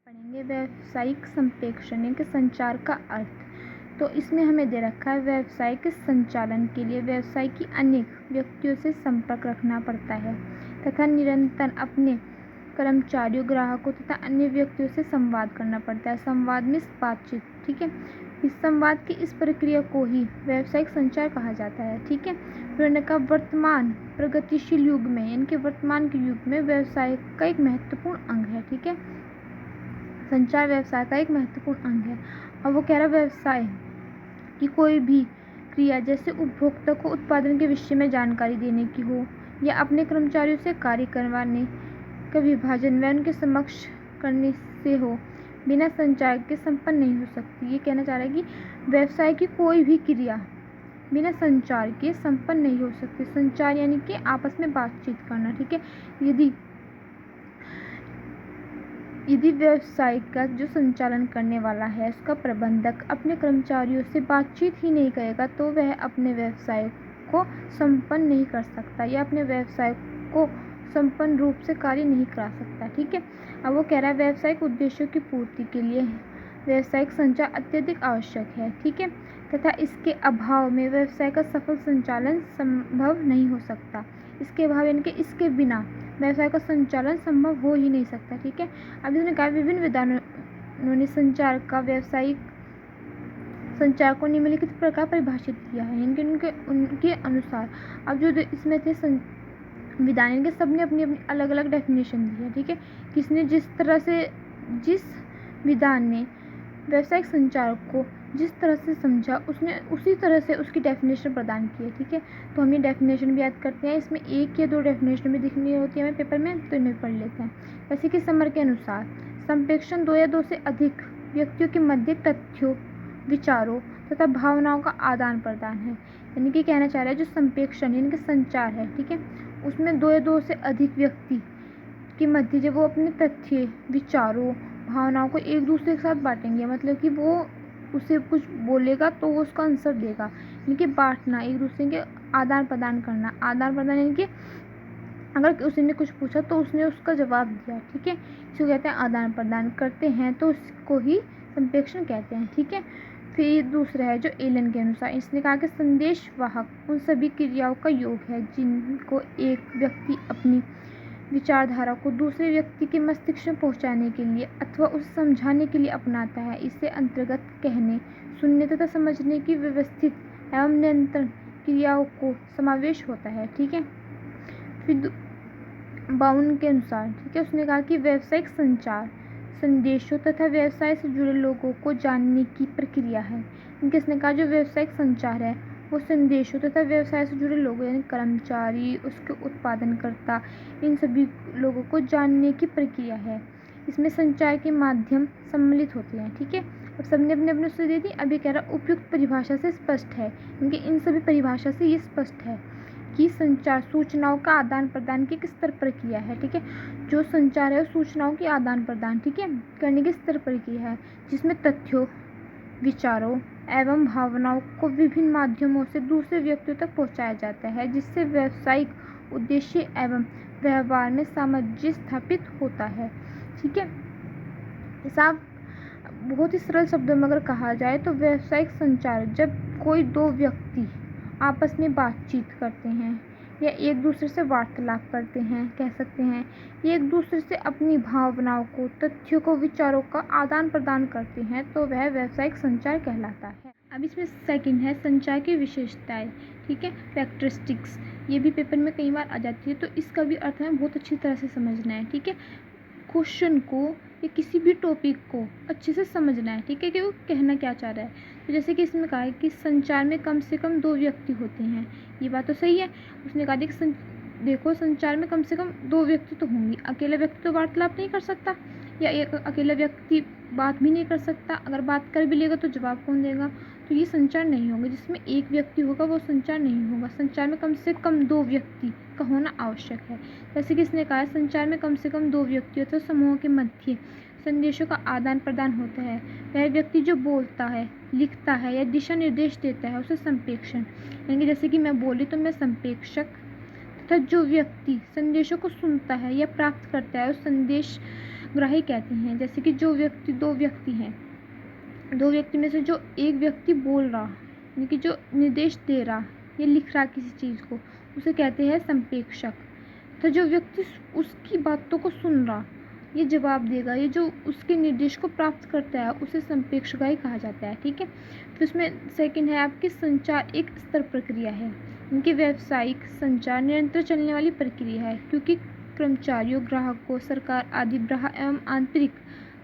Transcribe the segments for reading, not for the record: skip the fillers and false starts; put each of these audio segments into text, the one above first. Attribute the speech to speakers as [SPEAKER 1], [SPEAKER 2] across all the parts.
[SPEAKER 1] पढ़ेंगे व्यावसायिक संप्रेषण यानी कि संचार का अर्थ। तो इसमें हमें दे रखा है व्यवसाय के संचालन के लिए व्यवसाय की अनेक व्यक्तियों से संपर्क रखना पड़ता है तथा निरंतर अपने कर्मचारियों, ग्राहकों तथा अन्य व्यक्तियों से संवाद करना पड़ता है। संवाद में बातचीत, ठीक है। इस संवाद की इस प्रक्रिया को ही व्यावसायिक संचार कहा जाता है, ठीक है। फिर का वर्तमान प्रगतिशील युग में यानी कि वर्तमान के युग में व्यवसाय का एक महत्वपूर्ण अंग है, ठीक है। संचार व्यवसाय का एक महत्वपूर्ण अंग है। और वो कह रहा है व्यवसाय की कोई भी क्रिया जैसे उपभोक्ता को उत्पादन के विषय में जानकारी देने की हो या अपने कर्मचारियों से कार्य करवाने का विभाजन व उनके समक्ष करने से हो, बिना संचार के संपन्न नहीं हो सकती। ये कहना चाह रहा है कि व्यवसाय की कोई भी क्रिया बिना संचार के संपन्न नहीं हो सकती। संचार यानी कि आपस में बातचीत करना, ठीक है। यदि व्यवसाय का जो संचालन करने वाला है उसका प्रबंधक अपने कर्मचारियों से बातचीत ही नहीं करेगा तो वह अपने व्यवसाय को संपन्न नहीं कर सकता या अपने व्यवसाय को संपन्न रूप से कार्य नहीं करा सकता, ठीक है। अब वो कह रहा है व्यावसायिक उद्देश्यों की पूर्ति के लिए व्यावसायिक संचार अत्यधिक आवश्यक है, ठीक है, तथा इसके अभाव में व्यवसाय का सफल संचालन संभव नहीं हो सकता। इसके अभाव यानी कि इसके बिना व्यवसाय का संचालन संभव हो ही नहीं सकता, ठीक है। अब इसने कहा विभिन्न विद्वानों ने संचार का व्यावसायिक संचार को निम्नलिखित प्रकार परिभाषित किया है उनके अनुसार। अब जो इसमें थे विद्वान के सबने अपनी अपनी अलग अलग डेफिनेशन दी है, ठीक है। किसने जिस विद्वान ने व्यावसायिक संचार को जिस तरह से समझा उसने उसी तरह से उसकी डेफिनेशन प्रदान की है, ठीक है। तो हम ये डेफिनेशन भी याद करते हैं। इसमें एक या दो डेफिनेशन भी दिखनी होती है हमें पेपर में, तो इन्हें पढ़ लेते हैं। जैसे कि समर के अनुसार संप्रेषण दो या दो से अधिक व्यक्तियों के मध्य तथ्यों, विचारों तथा भावनाओं का आदान प्रदान है। यानी कि कहना चाह रहा है जो संप्रेषण यानी कि संचार है, ठीक है, उसमें दो या दो से अधिक व्यक्ति के मध्य जब वो अपने तथ्य, विचारों, भावनाओं को एक दूसरे के साथ बांटेंगे, मतलब कि वो उसे कुछ बोलेगा तो वो उसका आंसर देगा, यानी कि बांटना, एक दूसरे के आदान प्रदान करना। आदान प्रदान यानी कि अगर उसने कुछ पूछा तो उसने उसका जवाब दिया, ठीक है, इसको कहते हैं आदान प्रदान करते हैं, तो उसको ही संप्रेषण कहते हैं, ठीक है। फिर दूसरा है जो एलन के अनुसार, इसने कहा कि संदेश वाहक उन सभी क्रियाओं का योग है जिनको एक व्यक्ति अपनी विचारधारा को दूसरे व्यक्ति के मस्तिष्क में पहुंचाने के लिए अथवा उसे समझाने के लिए अपनाता है। इससे अंतर्गत कहने, सुनने तथा समझने की व्यवस्थित एवं निरंतर क्रियाओं को समावेश होता है, ठीक है। फिर बाउन के अनुसार, ठीक है, उसने कहा कि व्यावसायिक संचार संदेशों तथा व्यवसाय से जुड़े लोगों को जानने की प्रक्रिया है। किसने कहा जो व्यावसायिक संचार है वो संदेशों तथा व्यवसाय से जुड़े लोगों यानी कर्मचारी, उसके उत्पादनकर्ता, इन सभी लोगों को जानने की प्रक्रिया है। इसमें संचार के माध्यम सम्मिलित होते हैं, ठीक है। अब सबने अपने अपने उत्तर दे दी। अभी कह रहा उपयुक्त परिभाषा से स्पष्ट है, क्योंकि इन सभी परिभाषा से ये स्पष्ट है कि संचार सूचनाओं का आदान प्रदान की किस स्तर पर किया है, ठीक है। जो संचार है वो सूचनाओं की आदान प्रदान, ठीक है, करने के स्तर पर किया है, जिसमें तथ्यों, विचारों एवं भावनाओं को विभिन्न माध्यमों से दूसरे व्यक्तियों तक पहुंचाया जाता है, जिससे व्यावसायिक उद्देश्य एवं व्यवहार में सामंजस्य स्थापित होता है, ठीक है। साफ बहुत ही सरल शब्दों में अगर कहा जाए तो व्यावसायिक संचार जब कोई दो व्यक्ति आपस में बातचीत करते हैं या एक दूसरे से वार्तालाप करते हैं, कह सकते हैं, ये एक दूसरे से अपनी भावनाओं को, तथ्यों को, विचारों का आदान प्रदान करते हैं, तो वह व्यावसायिक संचार कहलाता है। अब इसमें सेकंड है संचार की विशेषताएं, ठीक है, कैरेक्टरिस्टिक्स। ये भी पेपर में कई बार आ जाती है, तो इसका भी अर्थ हमें बहुत अच्छी तरह से समझना है, ठीक है। क्वेश्चन को या किसी भी टॉपिक को अच्छे से समझना है, ठीक है, कि वो कहना क्या चाह रहा है। तो जैसे कि इसमें कहा है कि संचार में कम से कम दो व्यक्ति होते हैं, ये बात तो सही है। उसने कहा कि देखो संचार में कम से कम दो व्यक्ति तो होंगे, अकेला व्यक्ति तो वार्तालाप नहीं कर सकता या एक अकेला व्यक्ति बात भी नहीं कर सकता, अगर बात कर भी लेगा तो जवाब कौन देगा, तो ये संचार नहीं होगा। जिसमें एक व्यक्ति होगा वो संचार नहीं होगा। संचार में कम से कम दो व्यक्ति का होना आवश्यक है। जैसे कि इसने कहा संचार में कम से कम दो व्यक्तियों तो समूहों के मध्य संदेशों का आदान प्रदान होता है। वह व्यक्ति जो बोलता है, लिखता है या दिशा निर्देश देता है उसे संप्रेषण, यानी जैसे कि मैं बोली तो मैं संप्रेषक तथा जो व्यक्ति संदेशों को सुनता है या प्राप्त करता है उस संदेश ग्राही कहते हैं। जैसे कि दो व्यक्ति हैं, दो व्यक्ति में से जो एक व्यक्ति बोल रहा यानी कि जो निर्देश दे रहा या लिख रहा किसी चीज़ को, उसे कहते हैं संप्रेषक। तो जो व्यक्ति उसकी बातों को सुन रहा, ये जवाब देगा, ये जो उसके निर्देश को प्राप्त करता है उसे संप्रेषक ही कहा जाता है। ठीक है, फिर उसमें सेकंड है आपकी संचार एक स्तर प्रक्रिया है। इनके व्यावसायिक संचार निरंतर चलने वाली प्रक्रिया है, क्योंकि कर्मचारियों, ग्राहकों, सरकार आदि बाह्य एवं आंतरिक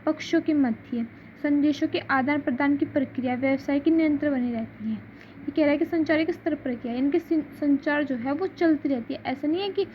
[SPEAKER 1] पक्षों के मध्य संदेशों के आदान प्रदान की प्रक्रिया व्यवसाय की निरंतर बनी रहती है। ये कह रहा है कि संचार एक स्तर प्रक्रिया, इनके संचार जो है वो चलती रहती है। ऐसा नहीं है कि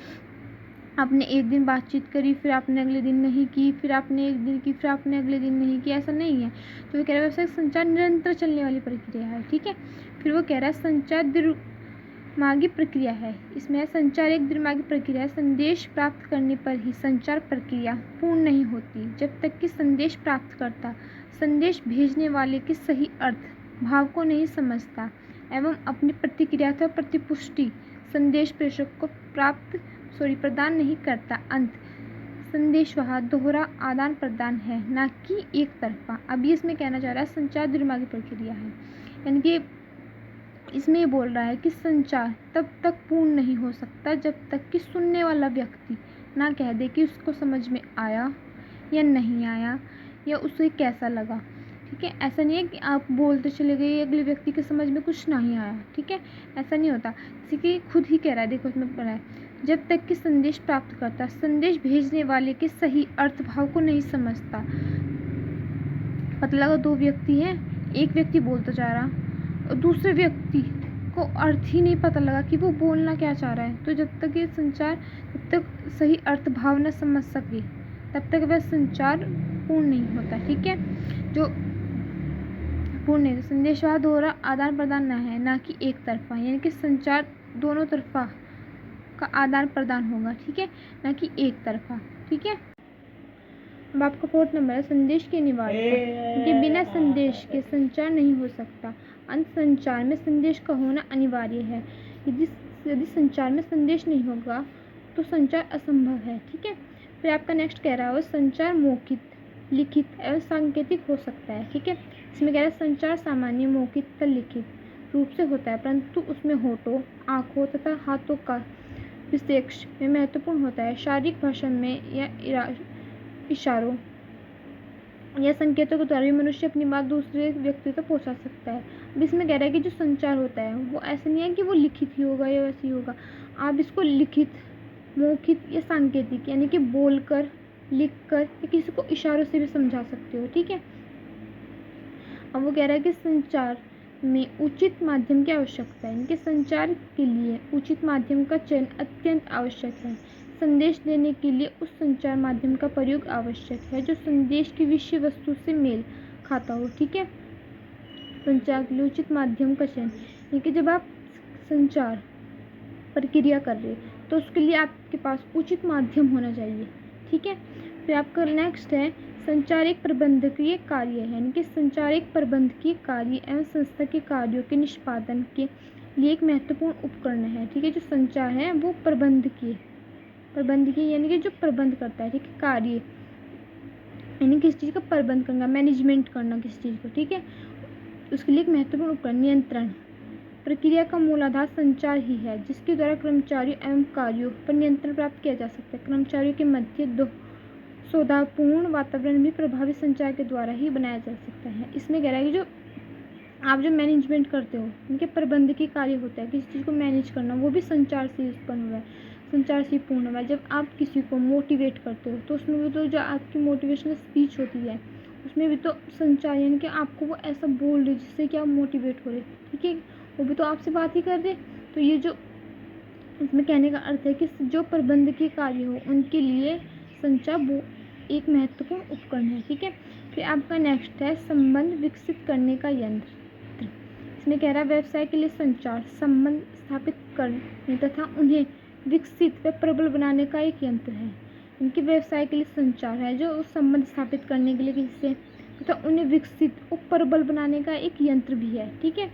[SPEAKER 1] आपने एक दिन बातचीत करी, फिर आपने अगले दिन नहीं की, फिर आपने एक दिन की, फिर आपने अगले दिन नहीं की, ऐसा नहीं है। तो वो कह रहा है व्यवसायिक संचार निरंतर चलने वाली प्रक्रिया है। ठीक है, फिर वो कह रहा है संचार दिमागी प्रक्रिया है। इसमें संचार एक दिमागी प्रक्रिया है। संदेश प्राप्त करने पर ही संचार प्रक्रिया पूर्ण नहीं होती जब तक कि संदेश प्राप्तकर्ता संदेश भेजने वाले के सही अर्थ भाव को नहीं समझता एवं अपनी प्रतिक्रिया अथवा प्रतिपुष्टि संदेश प्रेषक को प्रदान नहीं करता। अंत संदेश वह दोहरा आदान प्रदान है, ना कि एक तरफा। अभी इसमें कहना चाह रहा है संचार दिमागी प्रक्रिया है, यानी कि इसमें ये बोल रहा है कि संचार तब तक पूर्ण नहीं हो सकता जब तक कि सुनने वाला व्यक्ति ना कह दे कि उसको समझ में आया या नहीं आया या उसे कैसा लगा। ठीक है, ऐसा नहीं है कि आप बोलते चले गए, अगले व्यक्ति के समझ में कुछ नहीं आया। ठीक है, ऐसा नहीं होता। जैसे कि खुद ही कह रहा है, देखो इसमें पढ़ा है, जब तक कि संदेश प्राप्त करता संदेश भेजने वाले के सही अर्थ भाव को नहीं समझता। पता लगा दो व्यक्ति हैं, एक व्यक्ति बोलता जा रहा और दूसरे व्यक्ति को अर्थ ही नहीं पता लगा कि वो बोलना क्या चाह रहा है। तो जब तक ये संचार जब तक सही अर्थ भाव न समझ सके तब तक वह संचार पूर्ण नहीं होता। ठीक है, जो पूर्ण नहीं, संदेश वह दोहरा आदान प्रदान न है, ना कि एक तरफा, यानी कि संचार दोनों तरफा का आदान प्रदान होगा। ठीक है, ना कि एक तरफा। ठीक है, अब आपका फोर्थ नंबर है संदेश के अनिवार्यता, क्योंकि बिना संदेश के संचार नहीं हो सकता। अंत संचार में संदेश का होना अनिवार्य है। यदि संचार में संदेश नहीं होगा तो संचार असंभव है। ठीक है, फिर आपका नेक्स्ट कह रहा है संचार मौखिक, लिखित एवं सांकेतिक हो सकता है। ठीक है, इसमें कह रहा है संचार सामान्य मौखिक तथा लिखित रूप से होता है, परंतु उसमें होठों, आँखों तथा हाथों का विशेष में महत्वपूर्ण होता है। शारीरिक भाषण में या इशारों या संकेतों के द्वारा भी मनुष्य अपनी बात दूसरे व्यक्ति तक पहुंचा सकता है। अब इसमें कह रहा है कि जो संचार होता है वो ऐसा नहीं है कि वो लिखित ही होगा या वैसे ही होगा। आप इसको लिखित, मौखिक या सांकेतिक यानी कि बोलकर, लिखकर या किसी को इशारों से भी समझा सकते हो। ठीक है, अब वो कह रहा है कि संचार में उचित माध्यम की आवश्यकता है। इनके संचार के लिए उचित माध्यम का चयन अत्यंत आवश्यक है। संदेश देने के लिए उस संचार माध्यम का प्रयोग आवश्यक है जो संदेश की विषय वस्तु से मेल खाता हो। ठीक है, संचार के लिए उचित माध्यम का चयन, क्योंकि जब आप संचार प्रक्रिया कर रहे तो उसके लिए आपके पास उचित माध्यम होना चाहिए। ठीक है, फिर आपका नेक्स्ट है संचार एक प्रबंधकीय कार्य है, यानी कि संचार एक प्रबंधकीय कार्य एवं संस्था के कार्यों के निष्पादन के लिए एक महत्वपूर्ण उपकरण है। ठीक है, जो संचार है वो प्रबंधकीय यानी कि जो प्रबंध करता है। ठीक है, कार्य यानी किसी चीज़ का प्रबंध करना, मैनेजमेंट करना किसी चीज़ को। ठीक है, उसके लिए एक महत्वपूर्ण उपकरण नियंत्रण प्रक्रिया का मूल आधार संचार ही है, जिसके द्वारा कर्मचारियों एवं कार्यों पर नियंत्रण प्राप्त किया जा सकता है। कर्मचारियों के मध्य सौहार्दपूर्ण वातावरण भी प्रभावी संचार के द्वारा ही बनाया जा सकता है। इसमें कह रहा है कि जो आप जो मैनेजमेंट करते हो, उनके प्रबंधकीय कार्य होता है, किसी चीज़ को मैनेज करना, वो भी संचार से उत्पन्न हुआ है, संचार से पूर्ण हुआ है। जब आप किसी को मोटिवेट करते हो तो उसमें भी तो जो आपकी मोटिवेशनल स्पीच होती है उसमें भी तो संचार, यानी कि आपको वो ऐसा बोल रहे जिससे कि आप मोटिवेट हो रहे। ठीक है, वो भी तो आपसे बात ही कर रहे। तो ये जो इसमें कहने का अर्थ है कि जो प्रबंधकीय कार्य हो उनके लिए संचार वो एक महत्वपूर्ण उपकरण है। ठीक है, फिर आपका नेक्स्ट है संबंध विकसित करने का यंत्र। इसमें कह रहा है व्यवसाय के लिए संचार संबंध स्थापित करने तथा उन्हें विकसित व प्रबल बनाने का एक यंत्र है। इनके व्यवसाय के लिए संचार है जो उस संबंध स्थापित करने के लिए किसी से तथा उन्हें विकसित और प्रबल बनाने का एक यंत्र भी है। ठीक है,